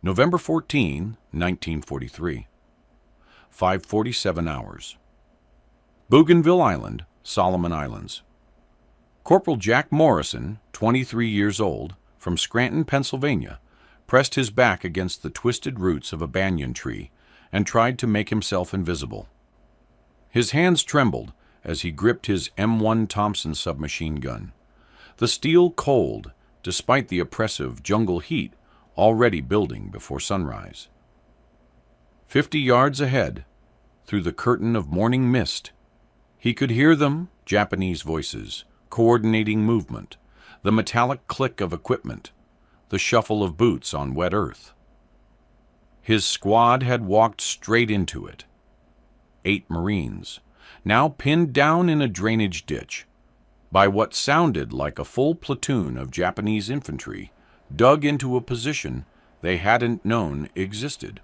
November 14, 1943. 5:47 hours. Bougainville Island, Solomon Islands. Corporal Jack Morrison, 23 years old, from Scranton, Pennsylvania, pressed his back against the twisted roots of a banyan tree and tried to make himself invisible. His hands trembled as he gripped his M1 Thompson submachine gun, the steel cold despite the oppressive jungle heat already building before sunrise. 50 yards ahead, through the curtain of morning mist, he could hear them, Japanese voices, coordinating movement, the metallic click of equipment, the shuffle of boots on wet earth. His squad had walked straight into it. 8 Marines, now pinned down in a drainage ditch by what sounded like a full platoon of Japanese infantry, dug into a position they hadn't known existed.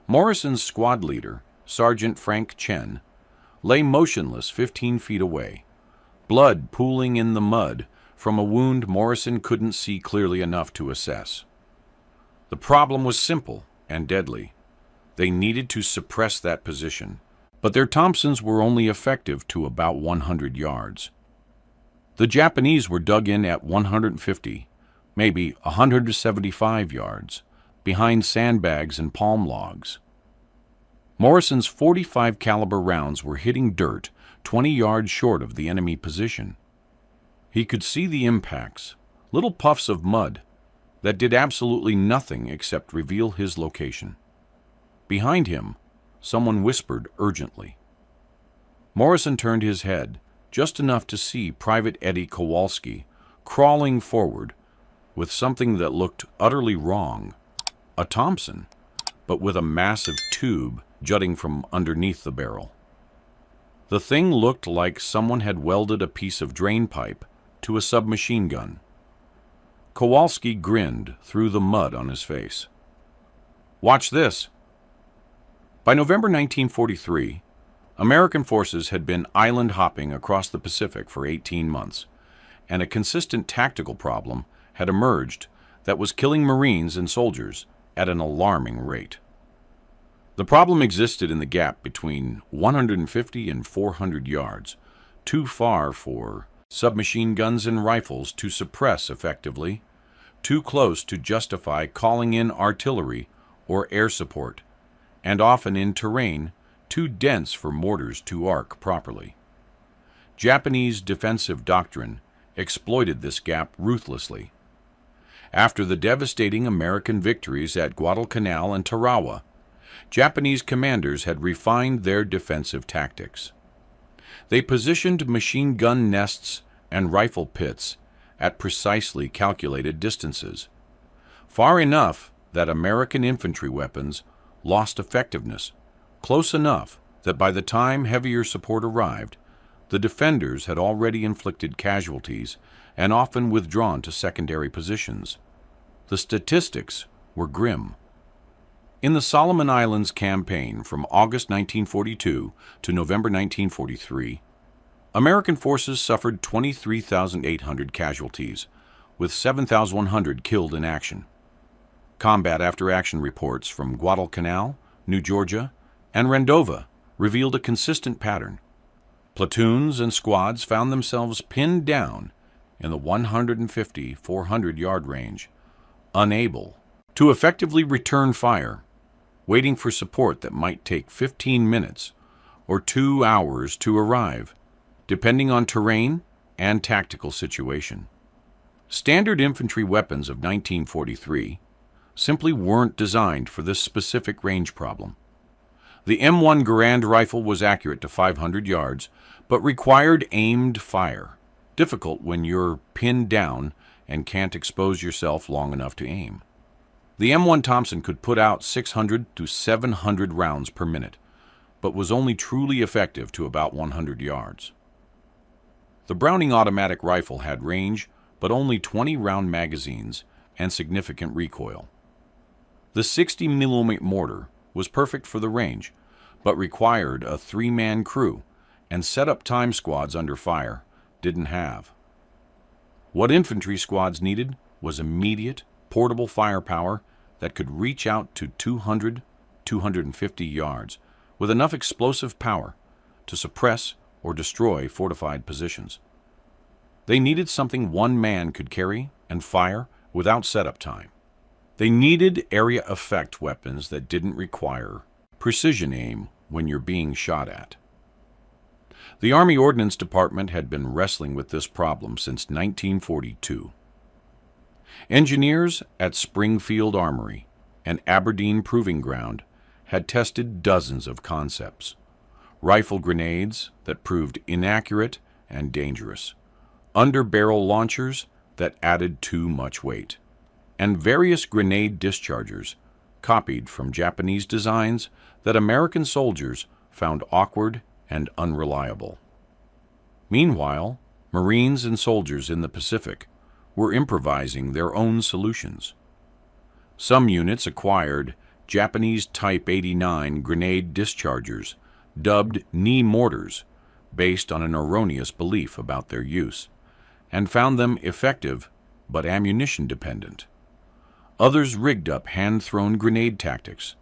Morrison's squad leader, Sergeant Frank Chen, lay motionless 15 feet away, blood pooling in the mud from a wound Morrison couldn't see clearly enough to assess. The problem was simple and deadly. They needed to suppress that position, but their Thompsons were only effective to about 100 yards. The Japanese were dug in at 150, maybe 175 yards, behind sandbags and palm logs. Morrison's .45 caliber rounds were hitting dirt 20 yards short of the enemy position. He could see the impacts, little puffs of mud that did absolutely nothing except reveal his location. Behind him, someone whispered urgently. Morrison turned his head just enough to see Private Kowalski crawling forward with something that looked utterly wrong, a Thompson, but with a massive tube jutting from underneath the barrel. The thing looked like someone had welded a piece of drain pipe to a submachine gun. Kowalski grinned through the mud on his face. "Watch this." By November 1943, American forces had been island hopping across the Pacific for 18 months, and a consistent tactical problem had emerged that was killing Marines and soldiers at an alarming rate. The problem existed in the gap between 150 and 400 yards, too far for submachine guns and rifles to suppress effectively, too close to justify calling in artillery or air support, and often in terrain too dense for mortars to arc properly. Japanese defensive doctrine exploited this gap ruthlessly. After the devastating American victories at Guadalcanal and Tarawa, Japanese commanders had refined their defensive tactics. They positioned machine gun nests and rifle pits at precisely calculated distances, far enough that American infantry weapons lost effectiveness, close enough that by the time heavier support arrived, the defenders had already inflicted casualties and often withdrawn to secondary positions. The statistics were grim. In the Solomon Islands campaign from August 1942 to November 1943, American forces suffered 23,800 casualties, with 7,100 killed in action. Combat after-action reports from Guadalcanal, New Georgia, and Rendova revealed a consistent pattern. Platoons and squads found themselves pinned down in the 150-400 yard range, unable to effectively return fire, waiting for support that might take 15 minutes or 2 hours to arrive, depending on terrain and tactical situation. Standard infantry weapons of 1943 simply weren't designed for this specific range problem. The M1 Garand rifle was accurate to 500 yards, but required aimed fire, difficult when you're pinned down and can't expose yourself long enough to aim. The M1 Thompson could put out 600 to 700 rounds per minute, but was only truly effective to about 100 yards. The Browning automatic rifle had range, but only 20-round magazines and significant recoil. The 60mm mortar was perfect for the range, but required a 3-man crew, and set-up time squads under fire didn't have. What infantry squads needed was immediate, portable firepower that could reach out to 200, 250 yards with enough explosive power to suppress or destroy fortified positions. They needed something one man could carry and fire without setup time. They needed area effect weapons that didn't require precision aim when you're being shot at. The Army Ordnance Department had been wrestling with this problem since 1942. Engineers at Springfield Armory and Aberdeen Proving Ground had tested dozens of concepts. Rifle grenades that proved inaccurate and dangerous, under-barrel launchers that added too much weight, and various grenade dischargers copied from Japanese designs that American soldiers found awkward and unreliable. Meanwhile, Marines and soldiers in the Pacific were improvising their own solutions. Some units acquired Japanese Type 89 grenade dischargers dubbed knee mortars based on an erroneous belief about their use, and found them effective but ammunition-dependent. Others rigged up hand-thrown grenade tactics,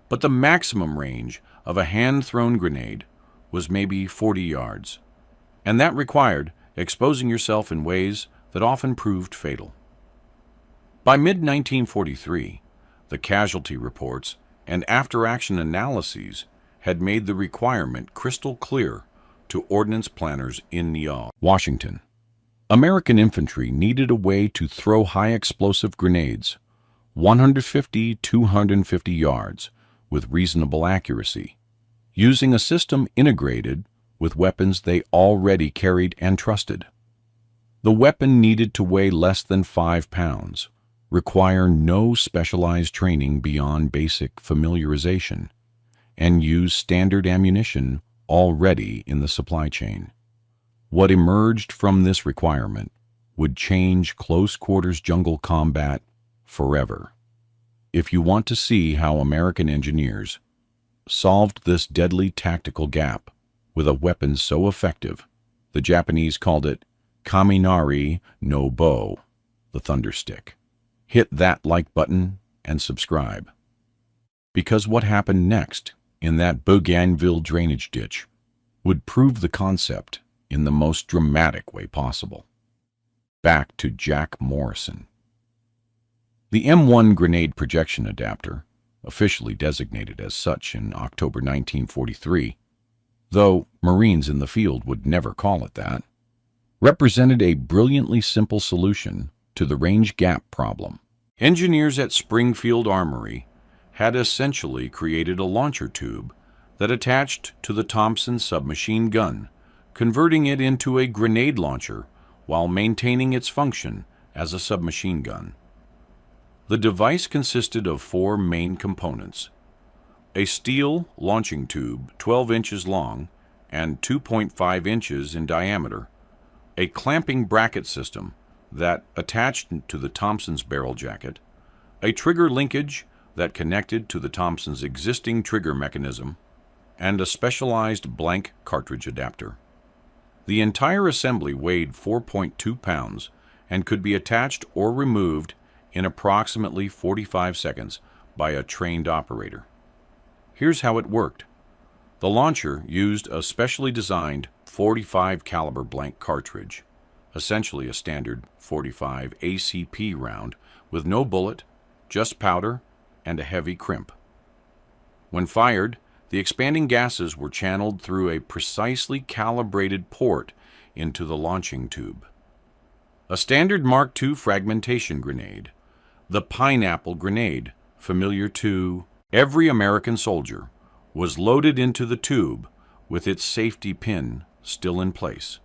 but the maximum range of a hand-thrown grenade was maybe 40 yards, and that required exposing yourself in ways that often proved fatal. By mid-1943, the casualty reports and after-action analyses had made the requirement crystal clear to ordnance planners in Neal, Washington. American infantry needed a way to throw high-explosive grenades 150-250 yards with reasonable accuracy, using a system integrated with weapons they already carried and trusted. The weapon needed to weigh less than 5 pounds, require no specialized training beyond basic familiarization, and use standard ammunition already in the supply chain. What emerged from this requirement would change close-quarters jungle combat forever. If you want to see how American engineers solved this deadly tactical gap with a weapon so effective, the Japanese called it Kaminari no Bo, the thunder stick. Hit that like button and subscribe. Because what happened next in that Bougainville drainage ditch would prove the concept in the most dramatic way possible. Back to Jack Morrison. The M1 grenade projection adapter, officially designated as such in October 1943, though Marines in the field would never call it that, represented a brilliantly simple solution to the range gap problem. Engineers at Springfield Armory had essentially created a launcher tube that attached to the Thompson submachine gun, converting it into a grenade launcher while maintaining its function as a submachine gun. The device consisted of 4 main components: a steel launching tube 12 inches long and 2.5 inches in diameter, a clamping bracket system that attached to the Thompson's barrel jacket, a trigger linkage that connected to the Thompson's existing trigger mechanism, and a specialized blank cartridge adapter. The entire assembly weighed 4.2 pounds and could be attached or removed in approximately 45 seconds by a trained operator. Here's how it worked. The launcher used a specially designed .45 caliber blank cartridge, essentially a standard .45 ACP round with no bullet, just powder, and a heavy crimp. When fired, the expanding gases were channeled through a precisely calibrated port into the launching tube. A standard Mark II fragmentation grenade, the pineapple grenade, familiar to every American soldier, was loaded into the tube with its safety pin still in place.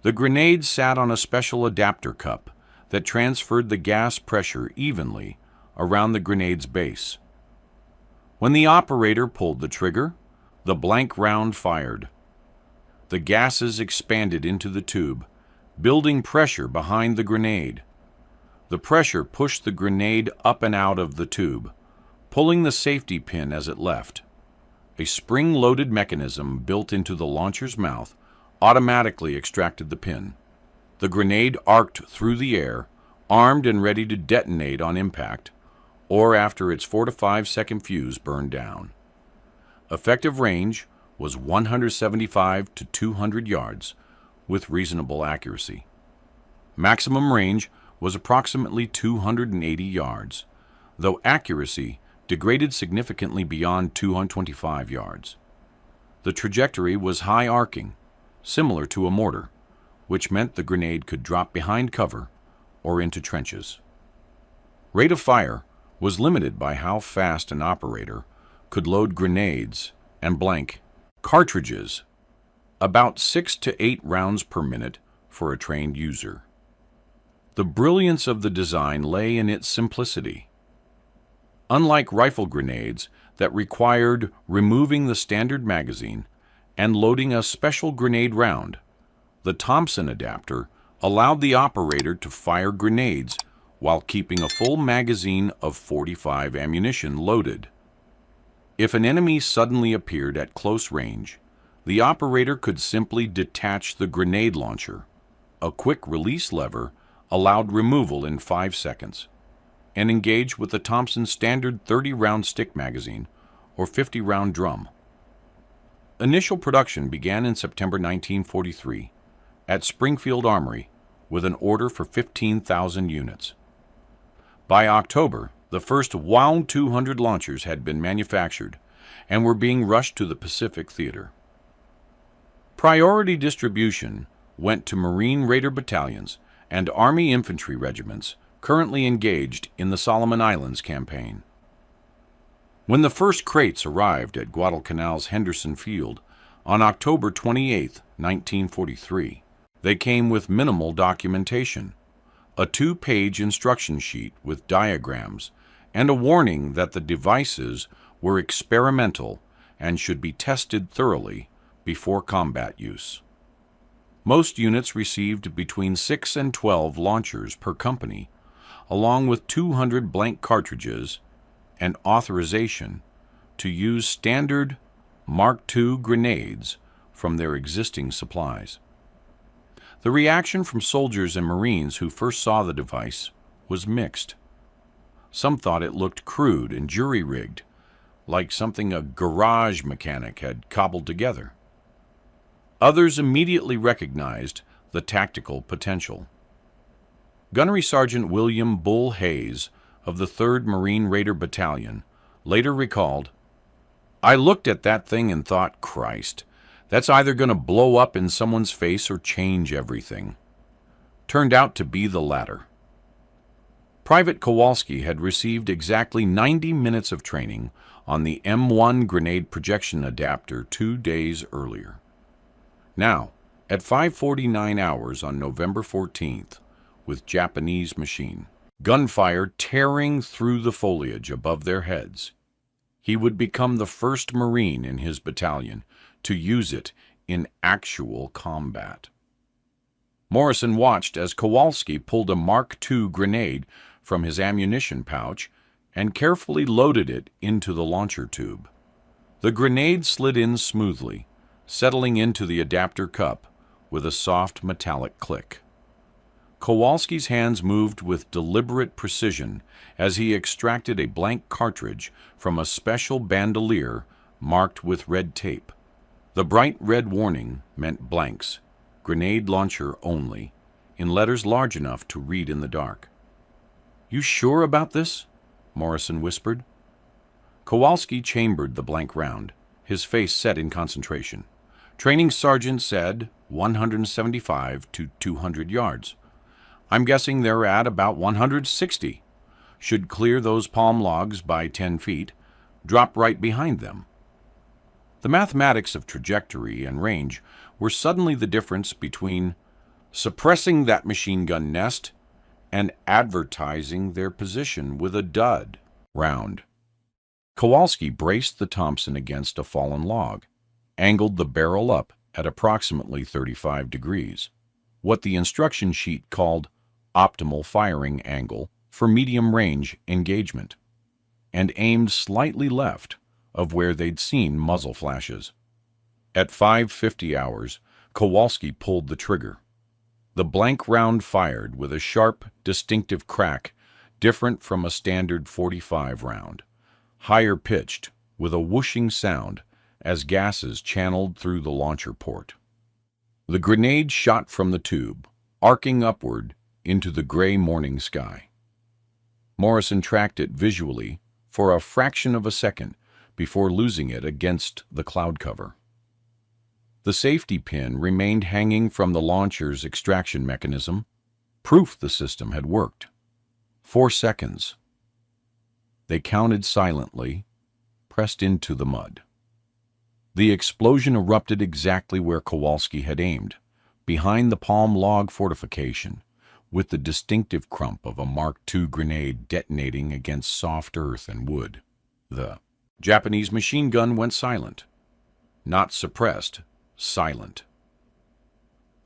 The grenade sat on a special adapter cup that transferred the gas pressure evenly around the grenade's base. When the operator pulled the trigger, the blank round fired. The gases expanded into the tube, building pressure behind the grenade. The pressure pushed the grenade up and out of the tube, pulling the safety pin as it left. A spring-loaded mechanism built into the launcher's mouth automatically extracted the pin. The grenade arced through the air, armed and ready to detonate on impact, or after its 4 to 5 second fuse burned down. Effective range was 175 to 200 yards with reasonable accuracy. Maximum range was approximately 280 yards, though accuracy degraded significantly beyond 225 yards. The trajectory was high arcing, similar to a mortar, which meant the grenade could drop behind cover or into trenches. Rate of fire was limited by how fast an operator could load grenades and blank cartridges, about 6 to 8 rounds per minute for a trained user. The brilliance of the design lay in its simplicity. Unlike rifle grenades that required removing the standard magazine and loading a special grenade round, the Thompson adapter allowed the operator to fire grenades while keeping a full magazine of .45 ammunition loaded. If an enemy suddenly appeared at close range, the operator could simply detach the grenade launcher. A quick release lever allowed removal in 5 seconds, and engage with the Thompson standard 30-round stick magazine or 50-round drum. Initial production began in September 1943 at Springfield Armory with an order for 15,000 units. By October, the first Wound 200 launchers had been manufactured and were being rushed to the Pacific Theater. Priority distribution went to Marine Raider battalions and Army infantry regiments currently engaged in the Solomon Islands campaign. When the first crates arrived at Guadalcanal's Henderson Field on October 28, 1943, they came with minimal documentation, a 2-page instruction sheet with diagrams, and a warning that the devices were experimental and should be tested thoroughly before combat use. Most units received between 6 and 12 launchers per company, along with 200 blank cartridges and authorization to use standard Mark II grenades from their existing supplies. The reaction from soldiers and Marines who first saw the device was mixed. Some thought it looked crude and jury-rigged, like something a garage mechanic had cobbled together. Others immediately recognized the tactical potential. Gunnery Sergeant William Bull Hayes of the 3rd Marine Raider Battalion later recalled, "I looked at that thing and thought, Christ, that's either going to blow up in someone's face or change everything." Turned out to be the latter. Private Kowalski had received exactly 90 minutes of training on the M1 grenade projection adapter 2 days earlier. Now, at 5:49 hours on November 14th, with Japanese machine, gunfire tearing through the foliage above their heads, he would become the first Marine in his battalion to use it in actual combat. Morrison watched as Kowalski pulled a Mark II grenade from his ammunition pouch and carefully loaded it into the launcher tube. The grenade slid in smoothly, settling into the adapter cup with a soft metallic click. Kowalski's hands moved with deliberate precision as he extracted a blank cartridge from a special bandolier marked with red tape. The bright red warning meant blanks, grenade launcher only, in letters large enough to read in the dark. "You sure about this?" Morrison whispered. Kowalski chambered the blank round, his face set in concentration. Training sergeant said 175 to 200 yards. "I'm guessing they're at about 160. Should clear those palm logs by 10 feet, drop right behind them." The mathematics of trajectory and range were suddenly the difference between suppressing that machine gun nest and advertising their position with a dud round. Kowalski braced the Thompson against a fallen log, angled the barrel up at approximately 35 degrees, what the instruction sheet called optimal firing angle for medium-range engagement, and aimed slightly left of where they'd seen muzzle flashes. At 5:50 hours, Kowalski pulled the trigger. The blank round fired with a sharp, distinctive crack different from a standard .45 round, higher pitched, with a whooshing sound as gases channeled through the launcher port. The grenade shot from the tube, arcing upward into the gray morning sky. Morrison tracked it visually for a fraction of a second before losing it against the cloud cover. The safety pin remained hanging from the launcher's extraction mechanism, proof the system had worked. 4 seconds. They counted silently, pressed into the mud. The explosion erupted exactly where Kowalski had aimed, behind the palm log fortification, with the distinctive crump of a Mark II grenade detonating against soft earth and wood. The Japanese machine gun went silent. Not suppressed, silent.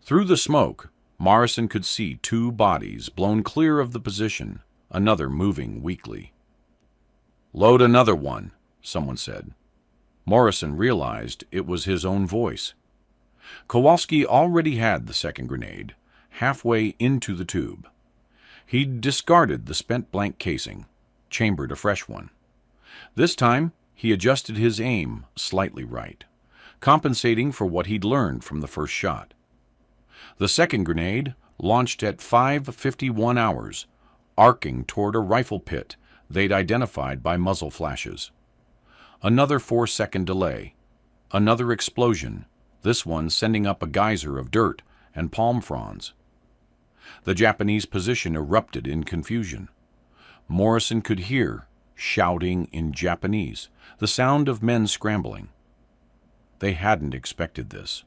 Through the smoke, Morrison could see 2 bodies blown clear of the position, another moving weakly. "Load another one," someone said. Morrison realized it was his own voice. Kowalski already had the second grenade, halfway into the tube. He'd discarded the spent blank casing, chambered a fresh one. This time, he adjusted his aim slightly right, compensating for what he'd learned from the first shot. The second grenade launched at 5:51 hours, arcing toward a rifle pit they'd identified by muzzle flashes. Another 4-second delay, another explosion, this one sending up a geyser of dirt and palm fronds. The Japanese position erupted in confusion. Morrison could hear, shouting in Japanese, the sound of men scrambling. They hadn't expected this.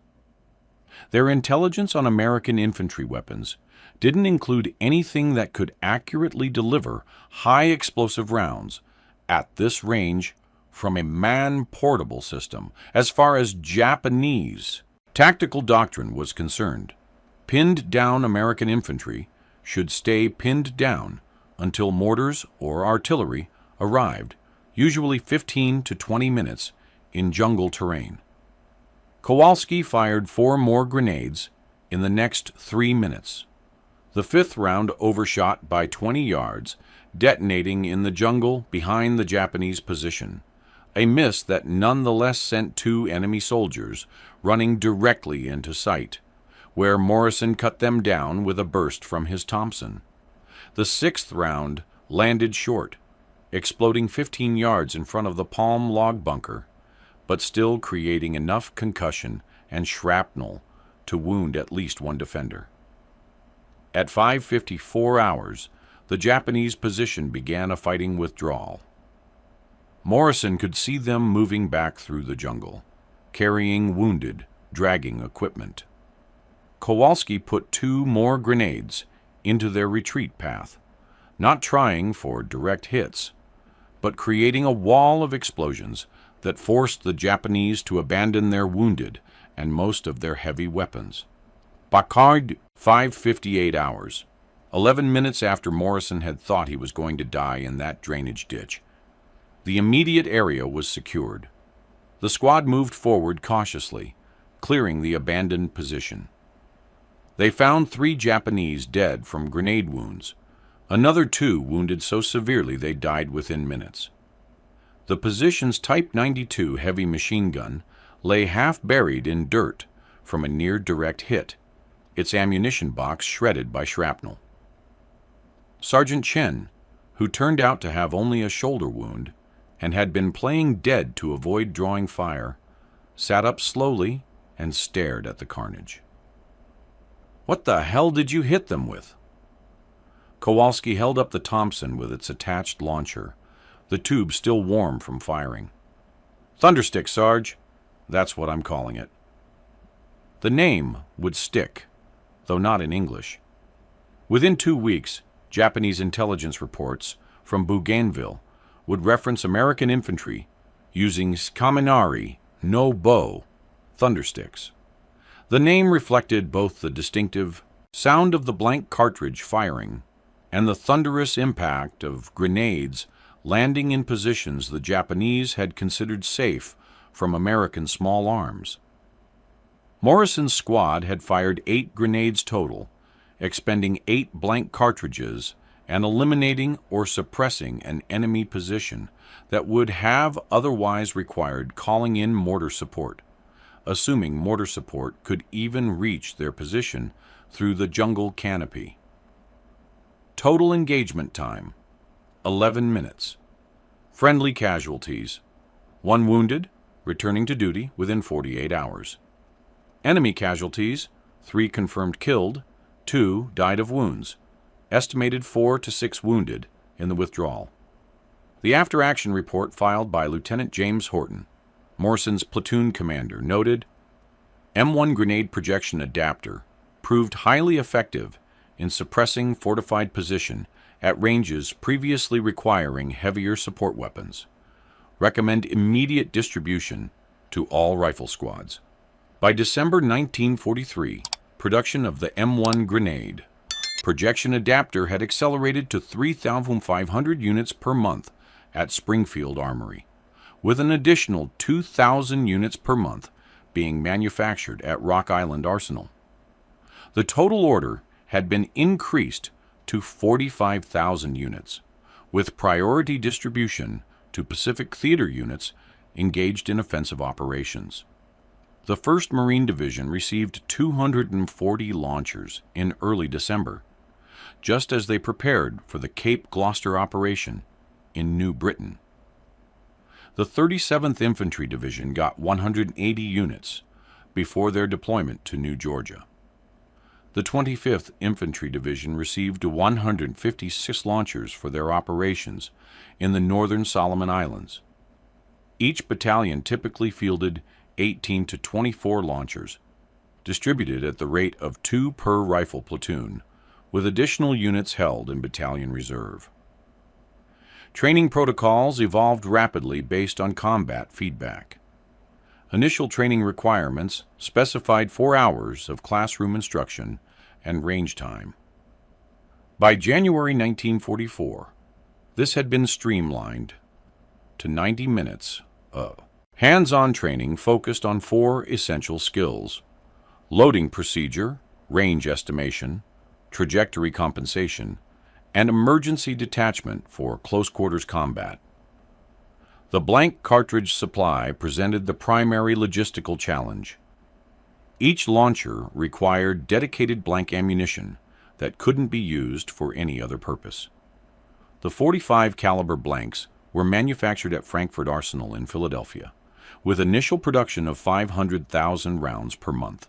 Their intelligence on American infantry weapons didn't include anything that could accurately deliver high explosive rounds at this range from a man-portable system. As far as Japanese tactical doctrine was concerned, pinned down American infantry should stay pinned down until mortars or artillery arrived, usually 15 to 20 minutes in jungle terrain. Kowalski fired 4 more grenades in the next 3 minutes. The 5th round overshot by 20 yards, detonating in the jungle behind the Japanese position, a miss that nonetheless sent 2 enemy soldiers running directly into sight, where Morrison cut them down with a burst from his Thompson. The 6th round landed short, exploding 15 yards in front of the palm log bunker, but still creating enough concussion and shrapnel to wound at least 1 defender. At 5:54 hours, the Japanese position began a fighting withdrawal. Morrison could see them moving back through the jungle, carrying wounded, dragging equipment. Kowalski put 2 more grenades into their retreat path, not trying for direct hits, but creating a wall of explosions that forced the Japanese to abandon their wounded and most of their heavy weapons. Bacard, 5:58 hours, 11 minutes after Morrison had thought he was going to die in that drainage ditch. The immediate area was secured. The squad moved forward cautiously, clearing the abandoned position. They found 3 Japanese dead from grenade wounds, another 2 wounded so severely they died within minutes. The position's Type 92 heavy machine gun lay half buried in dirt from a near-direct hit, its ammunition box shredded by shrapnel. Sergeant Chen, who turned out to have only a shoulder wound and had been playing dead to avoid drawing fire, sat up slowly and stared at the carnage. "What the hell did you hit them with?" Kowalski held up the Thompson with its attached launcher, the tube still warm from firing. "Thunderstick, Sarge. That's what I'm calling it." The name would stick, though not in English. Within 2 weeks, Japanese intelligence reports from Bougainville would reference American infantry using Kaminari, no bow, thundersticks. The name reflected both the distinctive sound of the blank cartridge firing and the thunderous impact of grenades landing in positions the Japanese had considered safe from American small arms. Morrison's squad had fired 8 grenades total, expending 8 blank cartridges and eliminating or suppressing an enemy position that would have otherwise required calling in mortar support, assuming mortar support could even reach their position through the jungle canopy. Total engagement time, 11 minutes. Friendly casualties, 1 wounded, returning to duty within 48 hours. Enemy casualties, 3 confirmed killed, 2 died of wounds, estimated 4 to 6 wounded in the withdrawal. The after-action report filed by Lieutenant James Horton, Morrison's platoon commander, noted, M1 grenade projection adapter proved highly effective in suppressing fortified position at ranges previously requiring heavier support weapons. Recommend immediate distribution to all rifle squads. By December 1943, production of the M1 grenade projection adapter had accelerated to 3,500 units per month at Springfield Armory, with an additional 2,000 units per month being manufactured at Rock Island Arsenal. The total order had been increased to 45,000 units, with priority distribution to Pacific Theater units engaged in offensive operations. The 1st Marine Division received 240 launchers in early December, just as they prepared for the Cape Gloucester operation in New Britain. The 37th Infantry Division got 180 units before their deployment to New Georgia. The 25th Infantry Division received 156 launchers for their operations in the northern Solomon Islands. Each battalion typically fielded 18 to 24 launchers, distributed at the rate of 2 per rifle platoon, with additional units held in battalion reserve. Training protocols evolved rapidly based on combat feedback. Initial training requirements specified 4 hours of classroom instruction and range time. By January 1944, this had been streamlined to 90 minutes of hands-on training focused on 4 essential skills: loading procedure, range estimation, trajectory compensation, and emergency detachment for close-quarters combat. The blank cartridge supply presented the primary logistical challenge. Each launcher required dedicated blank ammunition that couldn't be used for any other purpose. The .45 caliber blanks were manufactured at Frankfurt Arsenal in Philadelphia, with initial production of 500,000 rounds per month.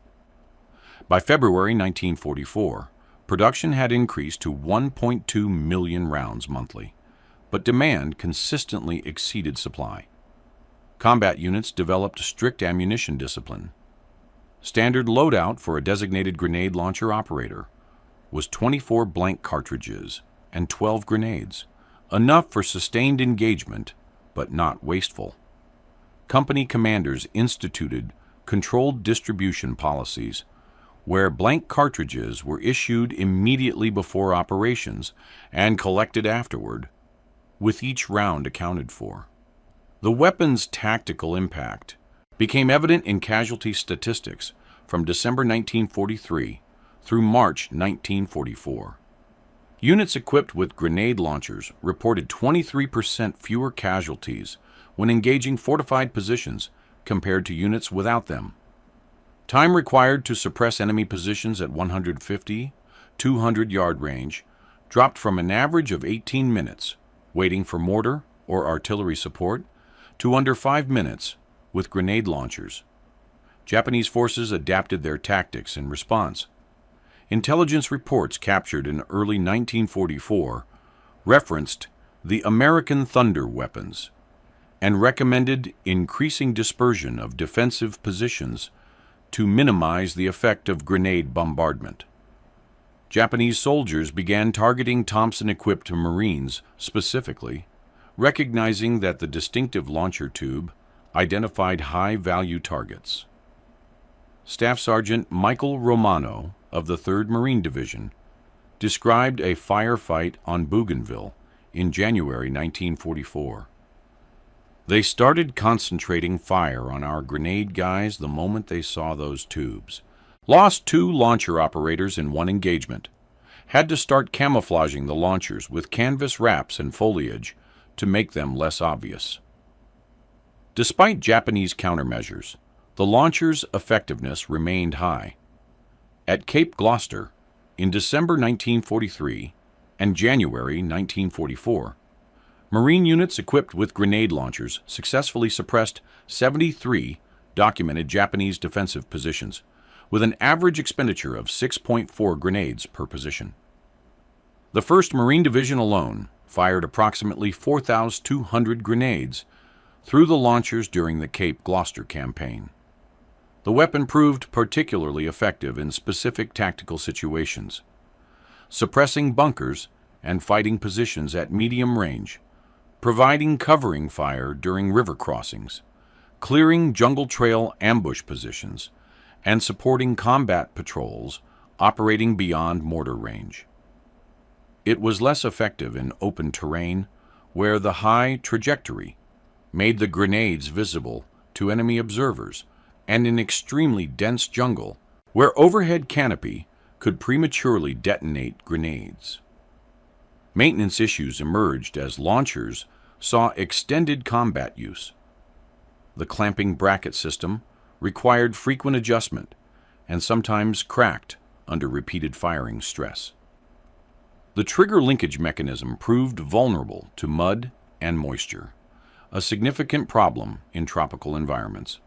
By February 1944, production had increased to 1.2 million rounds monthly, but demand consistently exceeded supply. Combat units developed strict ammunition discipline. Standard loadout for a designated grenade launcher operator was 24 blank cartridges and 12 grenades, enough for sustained engagement, but not wasteful. Company commanders instituted controlled distribution policies where blank cartridges were issued immediately before operations and collected afterward, with each round accounted for. The weapon's tactical impact became evident in casualty statistics from December 1943 through March 1944. Units equipped with grenade launchers reported 23% fewer casualties when engaging fortified positions compared to units without them. Time required to suppress enemy positions at 150, 200-yard range dropped from an average of 18 minutes, waiting for mortar or artillery support, to under 5 minutes with grenade launchers. Japanese forces adapted their tactics in response. Intelligence reports captured in early 1944 referenced the American Thunder weapons and recommended increasing dispersion of defensive positions to minimize the effect of grenade bombardment. Japanese soldiers began targeting Thompson-equipped Marines specifically, recognizing that the distinctive launcher tube identified high-value targets. Staff Sergeant Michael Romano of the 3rd Marine Division described a firefight on Bougainville in January 1944. They started concentrating fire on our grenade guys the moment they saw those tubes. Lost 2 launcher operators in one engagement. had to start camouflaging the launchers with canvas wraps and foliage to make them less obvious. Despite Japanese countermeasures, the launcher's effectiveness remained high. At Cape Gloucester, in December 1943 and January 1944, Marine units equipped with grenade launchers successfully suppressed 73 documented Japanese defensive positions, with an average expenditure of 6.4 grenades per position. The 1st Marine Division alone fired approximately 4,200 grenades through the launchers during the Cape Gloucester campaign. The weapon proved particularly effective in specific tactical situations, suppressing bunkers and fighting positions at medium range, providing covering fire during river crossings, clearing jungle trail ambush positions, and supporting combat patrols operating beyond mortar range. It was less effective in open terrain, where the high trajectory made the grenades visible to enemy observers, and in extremely dense jungle, where overhead canopy could prematurely detonate grenades. Maintenance issues emerged as launchers saw extended combat use. The clamping bracket system required frequent adjustment and sometimes cracked under repeated firing stress. The trigger linkage mechanism proved vulnerable to mud and moisture, a significant problem in tropical environments.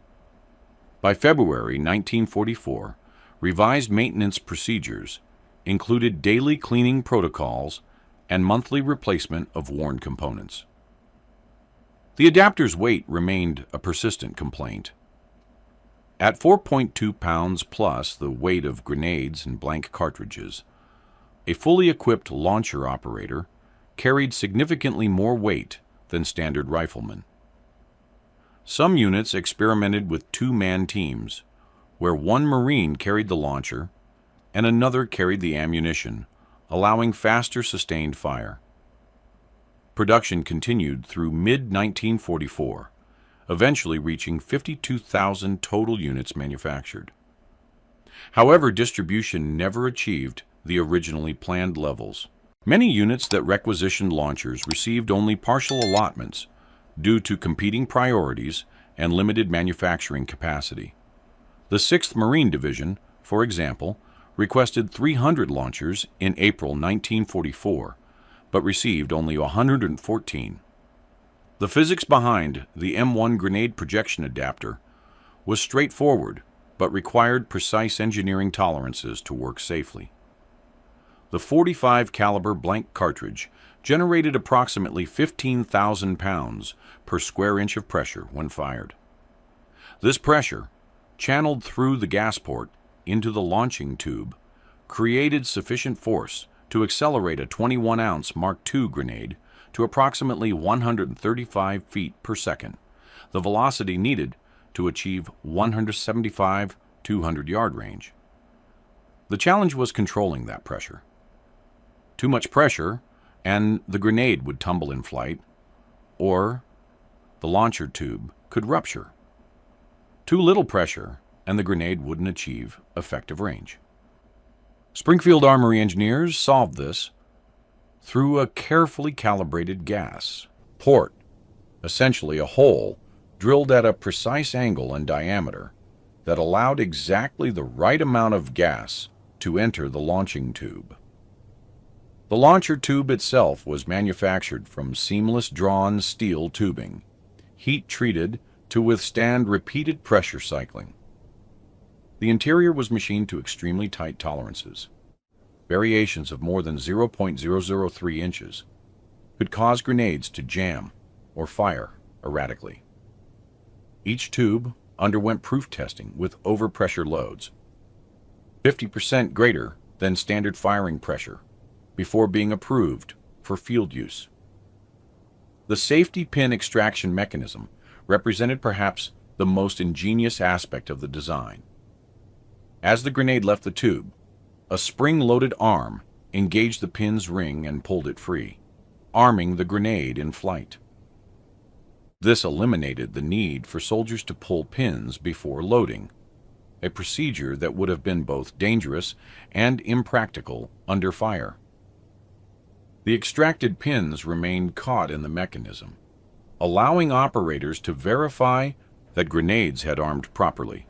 By February 1944, revised maintenance procedures included daily cleaning protocols and monthly replacement of worn components. The adapter's weight remained a persistent complaint. At 4.2 pounds plus the weight of grenades and blank cartridges, a fully equipped launcher operator carried significantly more weight than standard riflemen. Some units experimented with two-man teams, where one Marine carried the launcher and another carried the ammunition, allowing faster sustained fire. Production continued through mid-1944, eventually reaching 52,000 total units manufactured. However, distribution never achieved the originally planned levels. Many units that requisitioned launchers received only partial allotments due to competing priorities and limited manufacturing capacity. The 6th Marine Division, for example, requested 300 launchers in April 1944, but received only 114. The physics behind the M1 grenade projection adapter was straightforward, but required precise engineering tolerances to work safely. The .45 caliber blank cartridge generated approximately 15,000 pounds per square inch of pressure when fired. This pressure, channeled through the gas port into the launching tube, created sufficient force to accelerate a 21-ounce Mark II grenade to approximately 135 feet per second, the velocity needed to achieve 175 200-yard range. The challenge was controlling that pressure. Too much pressure, and the grenade would tumble in flight, or the launcher tube could rupture. Too little pressure, and the grenade wouldn't achieve effective range. Springfield Armory engineers solved this through a carefully calibrated gas port, essentially a hole drilled at a precise angle and diameter that allowed exactly the right amount of gas to enter the launching tube. The launcher tube itself was manufactured from seamless drawn steel tubing, heat-treated to withstand repeated pressure cycling. The interior was machined to extremely tight tolerances. Variations of more than 0.003 inches could cause grenades to jam or fire erratically. Each tube underwent proof testing with overpressure loads, 50% greater than standard firing pressure, before being approved for field use. The safety pin extraction mechanism represented perhaps the most ingenious aspect of the design. As the grenade left the tube, a spring-loaded arm engaged the pin's ring and pulled it free, arming the grenade in flight. This eliminated the need for soldiers to pull pins before loading, a procedure that would have been both dangerous and impractical under fire. The extracted pins remained caught in the mechanism, allowing operators to verify that grenades had armed properly.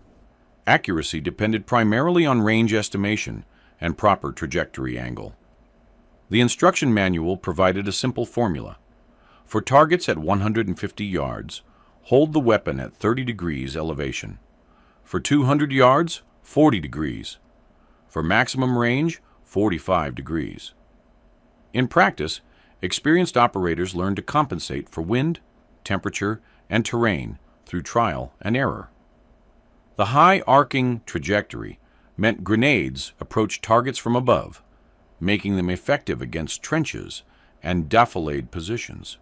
Accuracy depended primarily on range estimation and proper trajectory angle. The instruction manual provided a simple formula. For targets at 150 yards, hold the weapon at 30 degrees elevation. For 200 yards, 40 degrees. For maximum range, 45 degrees. In practice, experienced operators learned to compensate for wind, temperature, and terrain through trial and error. The high arcing trajectory meant grenades approached targets from above, making them effective against trenches and defilade positions.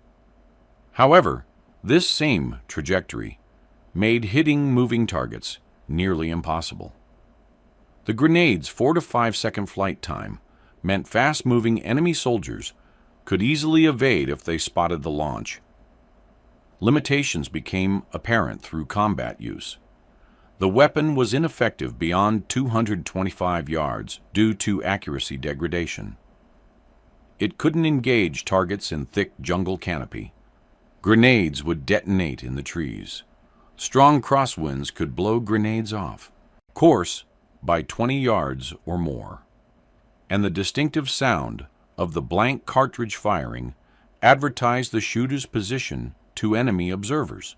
However, this same trajectory made hitting moving targets nearly impossible. The grenade's 4 to 5 second flight time meant fast-moving enemy soldiers could easily evade if they spotted the launch. Limitations became apparent through combat use. The weapon was ineffective beyond 225 yards due to accuracy degradation. It couldn't engage targets in thick jungle canopy. Grenades would detonate in the trees. Strong crosswinds could blow grenades off course by 20 yards or more. And the distinctive sound of the blank cartridge firing advertised the shooter's position to enemy observers.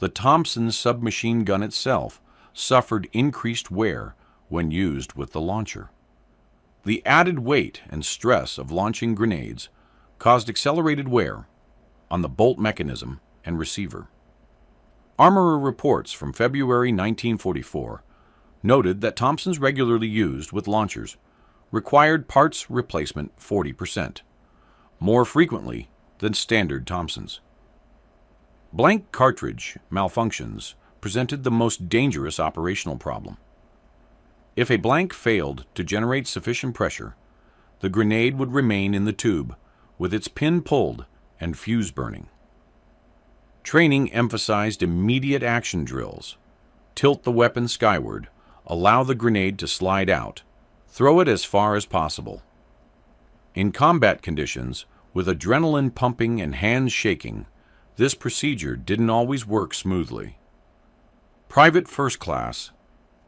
The Thompson submachine gun itself suffered increased wear when used with the launcher. The added weight and stress of launching grenades caused accelerated wear on the bolt mechanism and receiver. Armorer reports from February 1944 noted that Thompsons regularly used with launchers required parts replacement 40%, more frequently than standard Thompsons. Blank cartridge malfunctions presented the most dangerous operational problem. If a blank failed to generate sufficient pressure, the grenade would remain in the tube with its pin pulled and fuse burning. Training emphasized immediate action drills. Tilt the weapon skyward, allow the grenade to slide out, throw it as far as possible. In combat conditions, with adrenaline pumping and hands shaking, this procedure didn't always work smoothly. Private First Class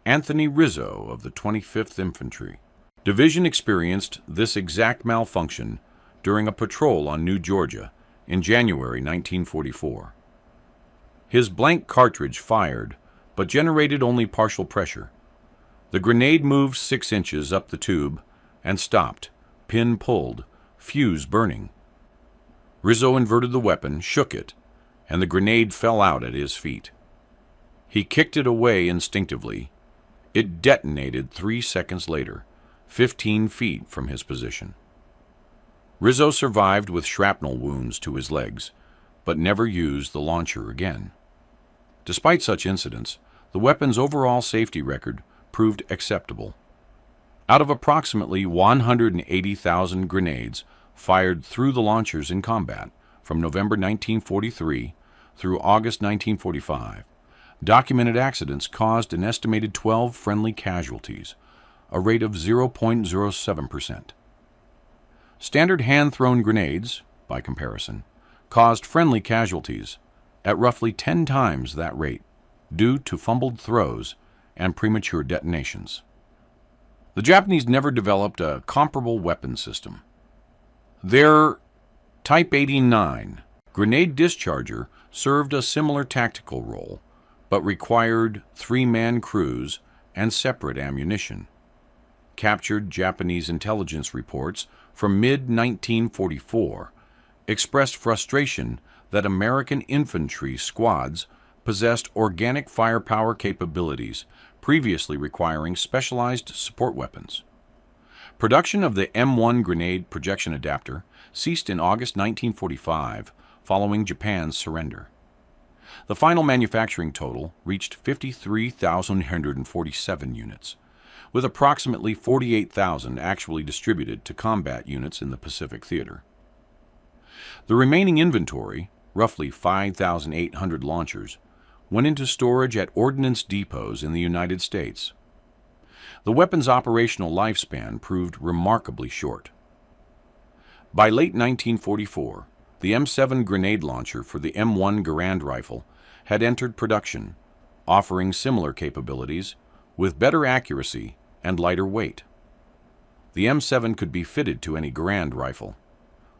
Anthony Rizzo of the 25th Infantry Division experienced this exact malfunction during a patrol on New Georgia in January 1944. His blank cartridge fired, but generated only partial pressure. The grenade moved 6 inches up the tube and stopped, pin pulled, fuse burning. Rizzo inverted the weapon, shook it, and the grenade fell out at his feet. He kicked it away instinctively. It detonated 3 seconds later, 15 feet from his position. Rizzo survived with shrapnel wounds to his legs, but never used the launcher again. Despite such incidents, the weapon's overall safety record proved acceptable. Out of approximately 180,000 grenades fired through the launchers in combat from November 1943 through August 1945, documented accidents caused an estimated 12 friendly casualties, a rate of 0.07%. Standard hand-thrown grenades, by comparison, caused friendly casualties at roughly 10 times that rate due to fumbled throws and premature detonations. The Japanese never developed a comparable weapon system. Their Type 89 grenade discharger served a similar tactical role, but required 3-man crews and separate ammunition. Captured Japanese intelligence reports from mid-1944 expressed frustration that American infantry squads possessed organic firepower capabilities previously requiring specialized support weapons. Production of the M1 grenade projection adapter ceased in August 1945 following Japan's surrender. The final manufacturing total reached 53,147 units, with approximately 48,000 actually distributed to combat units in the Pacific Theater. The remaining inventory, roughly 5,800 launchers, went into storage at ordnance depots in the United States. The weapon's operational lifespan proved remarkably short. By late 1944, the M7 grenade launcher for the M1 Garand rifle had entered production, offering similar capabilities with better accuracy and lighter weight. The M7 could be fitted to any Garand rifle,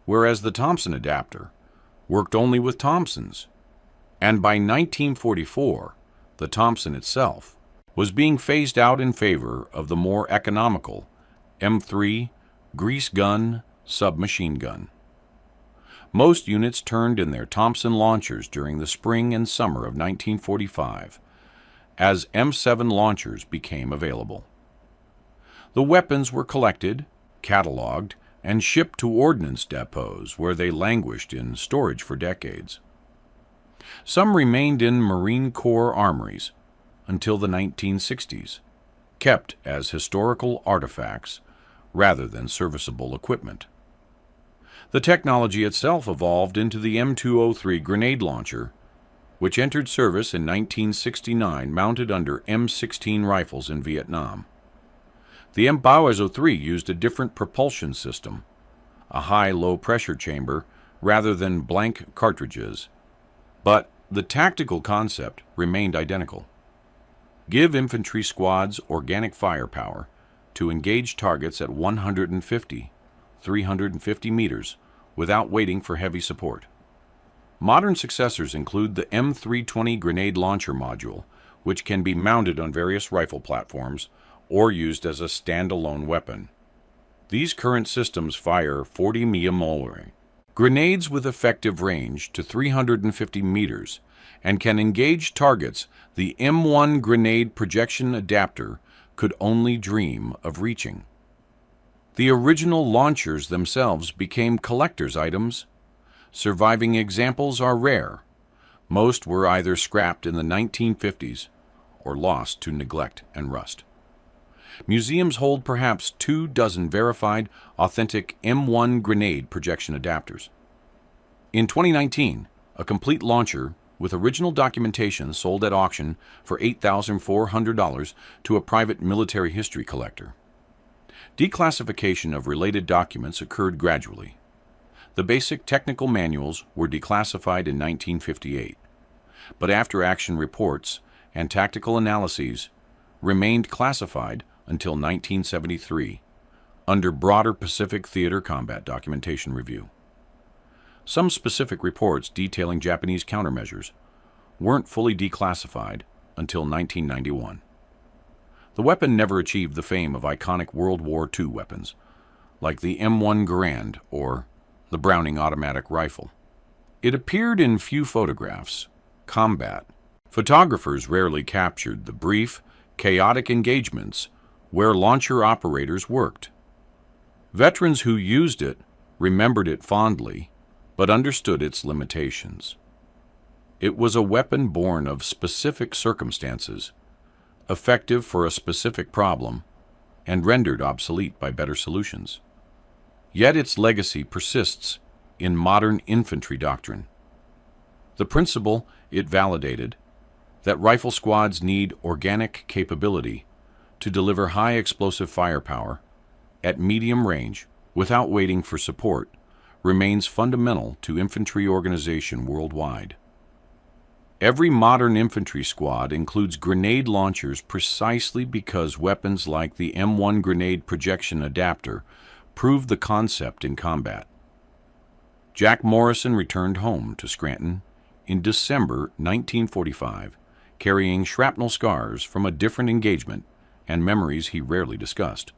whereas the Thompson adapter worked only with Thompsons, and by 1944, the Thompson itself was being phased out in favor of the more economical M3 grease gun submachine gun. Most units turned in their Thompson launchers during the spring and summer of 1945, as M7 launchers became available. The weapons were collected, cataloged, and shipped to ordnance depots where they languished in storage for decades. Some remained in Marine Corps armories until the 1960s, kept as historical artifacts rather than serviceable equipment. The technology itself evolved into the M203 grenade launcher, which entered service in 1969 mounted under M16 rifles in Vietnam. The M203 used a different propulsion system, a high-low pressure chamber rather than blank cartridges, but the tactical concept remained identical. Give infantry squads organic firepower to engage targets at 150, 350 meters without waiting for heavy support. Modern successors include the M320 grenade launcher module, which can be mounted on various rifle platforms or used as a standalone weapon. These current systems fire 40 mm grenades with effective range to 350 meters and can engage targets the M1 grenade projection adapter could only dream of reaching. The original launchers themselves became collector's items. Surviving examples are rare. Most were either scrapped in the 1950s or lost to neglect and rust. Museums hold perhaps 24 verified, authentic M1 grenade projection adapters. In 2019, a complete launcher with original documentation sold at auction for $8,400 to a private military history collector. Declassification of related documents occurred gradually. The basic technical manuals were declassified in 1958, but after-action reports and tactical analyses remained classified until 1973 under broader Pacific Theater combat documentation review. Some specific reports detailing Japanese countermeasures weren't fully declassified until 1991. The weapon never achieved the fame of iconic World War II weapons, like the M1 Garand or the Browning automatic rifle. It appeared in few photographs, combat. Photographers rarely captured the brief, chaotic engagements where launcher operators worked. Veterans who used it remembered it fondly, but understood its limitations. It was a weapon born of specific circumstances, effective for a specific problem, and rendered obsolete by better solutions. Yet its legacy persists in modern infantry doctrine. The principle it validated, that rifle squads need organic capability to deliver high explosive firepower at medium range without waiting for support, remains fundamental to infantry organization worldwide. Every modern infantry squad includes grenade launchers precisely because weapons like the M1 grenade projection adapter proved the concept in combat. Jack Morrison returned home to Scranton in December 1945, carrying shrapnel scars from a different engagement and memories he rarely discussed.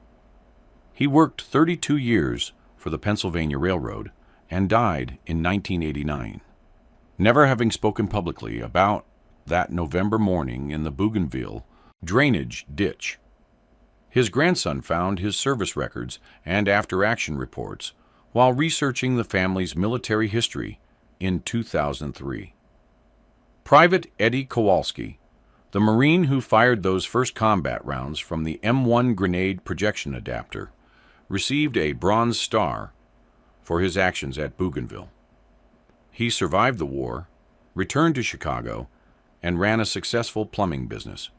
He worked 32 years for the Pennsylvania Railroad and died in 1989. Never having spoken publicly about that November morning in the Bougainville drainage ditch. His grandson found his service records and after-action reports while researching the family's military history in 2003. Private Eddie Kowalski, the Marine who fired those first combat rounds from the M1 grenade projection adapter, received a Bronze Star for his actions at Bougainville. He survived the war, returned to Chicago, and ran a successful plumbing business.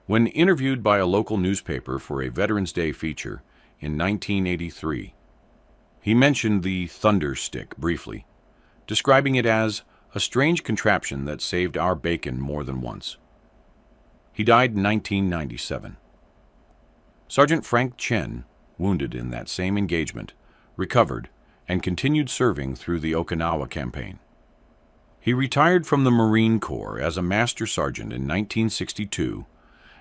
When interviewed by a local newspaper for a Veterans Day feature in 1983, he mentioned the thunder stick briefly, describing it as a strange contraption that saved our bacon more than once. He died in 1997. Sergeant Frank Chen, wounded in that same engagement, recovered and continued serving through the Okinawa campaign. He retired from the Marine Corps as a master sergeant in 1962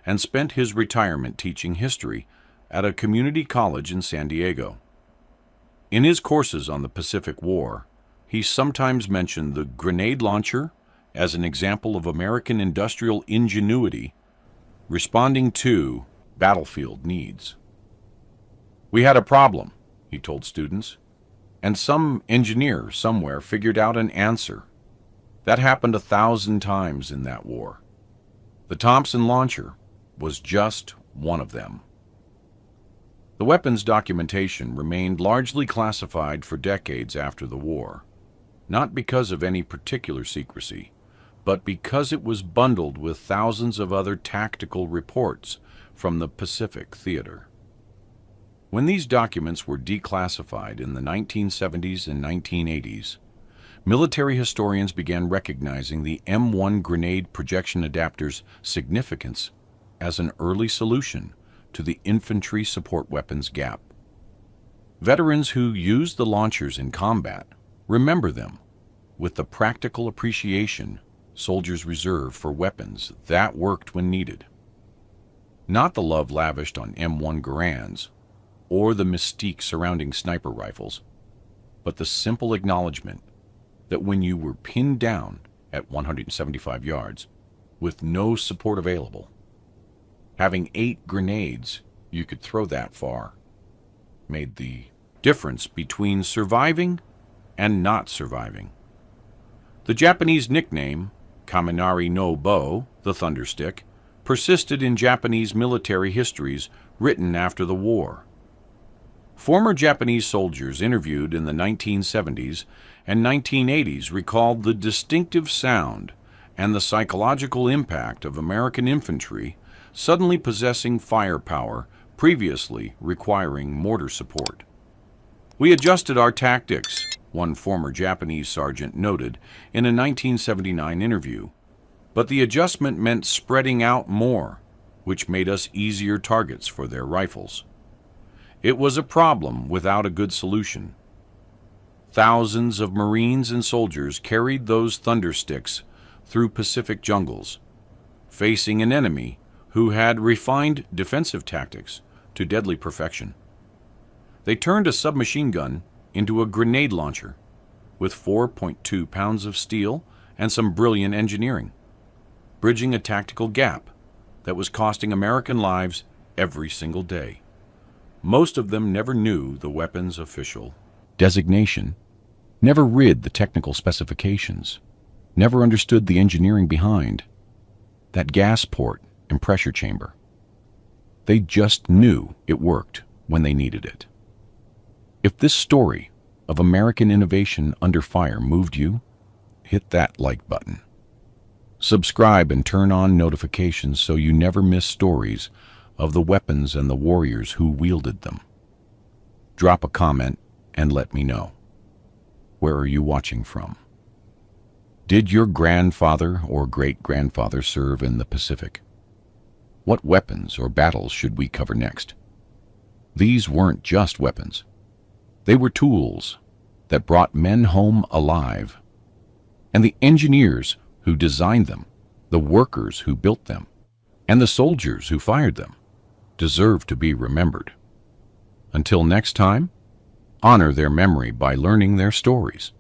and spent his retirement teaching history at a community college in San Diego. In his courses on the Pacific War, he sometimes mentioned the grenade launcher as an example of American industrial ingenuity responding to battlefield needs. "We had a problem," he told students, "and some engineer somewhere figured out an answer. That happened 1,000 times in that war. The Thompson launcher was just one of them." The weapons documentation remained largely classified for decades after the war, not because of any particular secrecy, but because it was bundled with thousands of other tactical reports from the Pacific Theater. When these documents were declassified in the 1970s and 1980s, military historians began recognizing the M1 grenade projection adapter's significance as an early solution to the infantry support weapons gap. Veterans who used the launchers in combat remember them with the practical appreciation soldiers reserve for weapons that worked when needed. Not the love lavished on M1 Garands or the mystique surrounding sniper rifles, but the simple acknowledgement that when you were pinned down at 175 yards with no support available, having 8 grenades you could throw that far made the difference between surviving and not surviving. The Japanese nickname, Kaminari no Bo, the thunderstick, persisted in Japanese military histories written after the war. Former Japanese soldiers interviewed in the 1970s and 1980s recalled the distinctive sound and the psychological impact of American infantry suddenly possessing firepower previously requiring mortar support. "We adjusted our tactics," one former Japanese sergeant noted in a 1979 interview, "but the adjustment meant spreading out more, which made us easier targets for their rifles. It was a problem without a good solution." Thousands of Marines and soldiers carried those thundersticks through Pacific jungles, facing an enemy who had refined defensive tactics to deadly perfection. They turned a submachine gun into a grenade launcher with 4.2 pounds of steel and some brilliant engineering, bridging a tactical gap that was costing American lives every single day. Most of them never knew the weapon's official designation, never read the technical specifications, never understood the engineering behind that gas port and pressure chamber. They just knew it worked when they needed it. If this story of American innovation under fire moved you, hit that like button. Subscribe and turn on notifications so you never miss stories of the weapons and the warriors who wielded them. Drop a comment and let me know. Where are you watching from? Did your grandfather or great-grandfather serve in the Pacific? What weapons or battles should we cover next? These weren't just weapons. They were tools that brought men home alive. And the engineers who designed them, the workers who built them, and the soldiers who fired them deserve to be remembered. Until next time, honor their memory by learning their stories.